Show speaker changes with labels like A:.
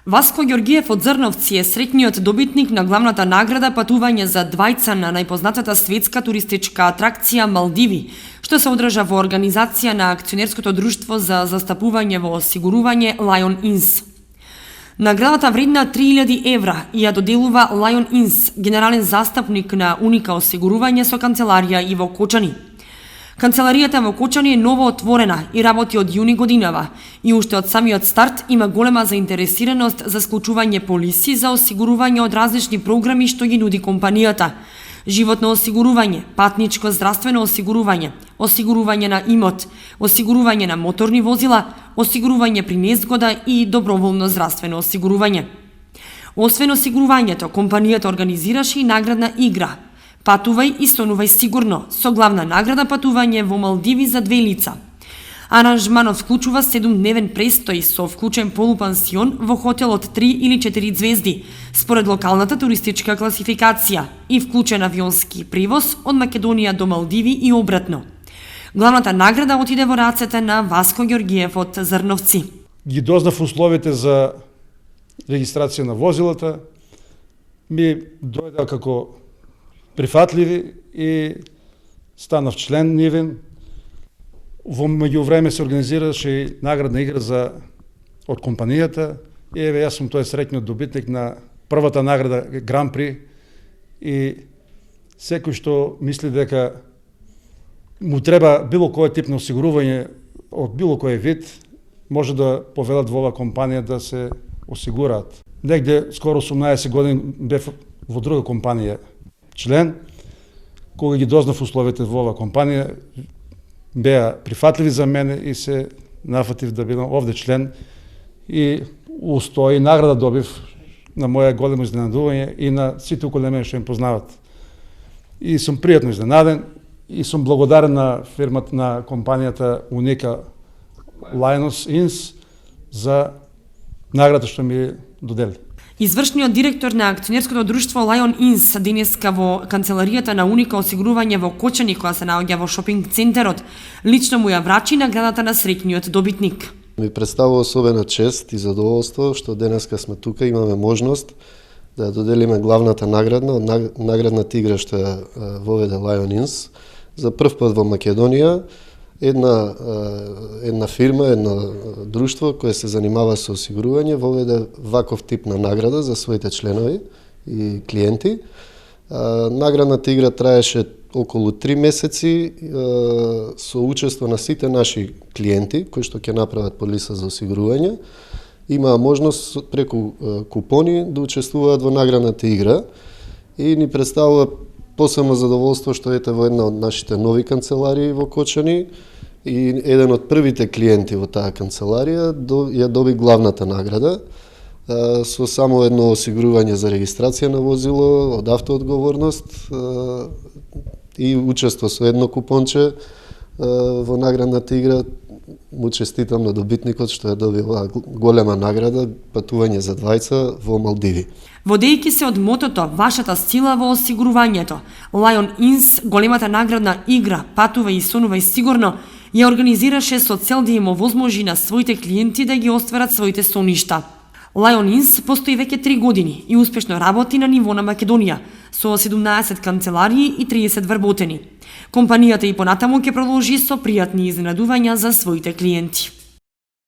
A: Васко Ѓоргиев од Зрновци е среќниот добитник на главната награда патување за двајца на најпознатата светска туристичка атракција Малдиви, што се одржа во организација на акционерското друштво за застапување во осигурување Lion Ins. Наградата вредна 3000 евра ја доделува Lion Ins, генерален застапник на Уника осигурување со канцеларија и во Кочани. Канцеларијата во Кочани е ново отворена и работи од јуни годинава и уште од самиот старт има голема заинтересираност за склучување полиси за осигурување од различни програми што ги нуди компанијата. Животно осигурување, патничко здравствено осигурување, осигурување на имот, осигурување на моторни возила, осигурување при незгода и доброволно здравствено осигурување. Освен осигурувањето, компанијата организираше и наградна игра Патувај и сонувај сигурно, со главна награда патување во Малдиви за 2 лица. Аранжманот вклучува 7-дневен престој со вклучен полупансион во хотел од 3 или 4 звезди, според локалната туристичка класификација, и вклучен авионски превоз од Македонија до Малдиви и обратно. Главната награда отиде во рацете на Васко Ѓоргиев од Зрновци.
B: Ги дознав условите за регистрација на возилата, ми дојде како прифатливи и станав член нивен. Во меѓувреме се организираше и наградна игра од компанијата и еве јас сум тој среќниот добитник на првата награда Гран При и секој што мисли дека му треба било кој тип на осигурување од било кој вид може да повелат во оваа компанија да се осигураат. Негде скоро 18 години бев во друга компанија член, кога ги дознав условите во оваа компанија, беа прифатливи за мене и се нафатив да бидам овде член и устои награда добив на моја големо изненадување и на сите околу мене што ме познават. И сум пријатно изненаден и сум благодарен на фирмата, на компанијата Уника Lion Ins за наградата што ми додели.
A: Извршниот директор на акционерското друштво Lion Ins денеска во канцеларијата на Уника осигурување во Кочани, која се наоѓа во шопинг центарот, лично му ја врачи наградата на среќниот добитник.
C: Ми представува особена чест и задоволство што денеска сме тука, имаме можност да доделиме главната наградна од наградната игра што воведе Lion Ins за прв пат во Македонија. Една фирма, едно друштво кое се занимава со осигурување воведе ваков тип на награда за своите членови и клиенти. Наградната игра траеше околу 3 месеци со учество на сите наши клиенти кои што ќе направат полиса за осигурување. Имаа можност преку купони да учествуваат во наградната игра и ни представува посебно задоволство што ете во една од нашите нови канцеларии во Кочани и еден од првите клиенти во таа канцеларија ја доби главната награда со само едно осигурување за регистрација на возило од автоодговорност и учество со едно купонче во наградната игра. Му честитам на добитникот што ја доби оваа голема награда патување за двајца во Малдиви.
A: Водејќи се од мотото "Вашата сила во осигурувањето", Lion Ins, големата наградна игра Патувај и сонувај сигурно, ја организираше со цел да им овозможи на своите клиенти да ги остварат своите соништа. Lion Ins постои веќе 3 години и успешно работи на ниво на Македонија, со 17 канцеларии и 30 вработени. Компанијата и понатаму ќе продолжи со пријатни изненадувања за своите клиенти.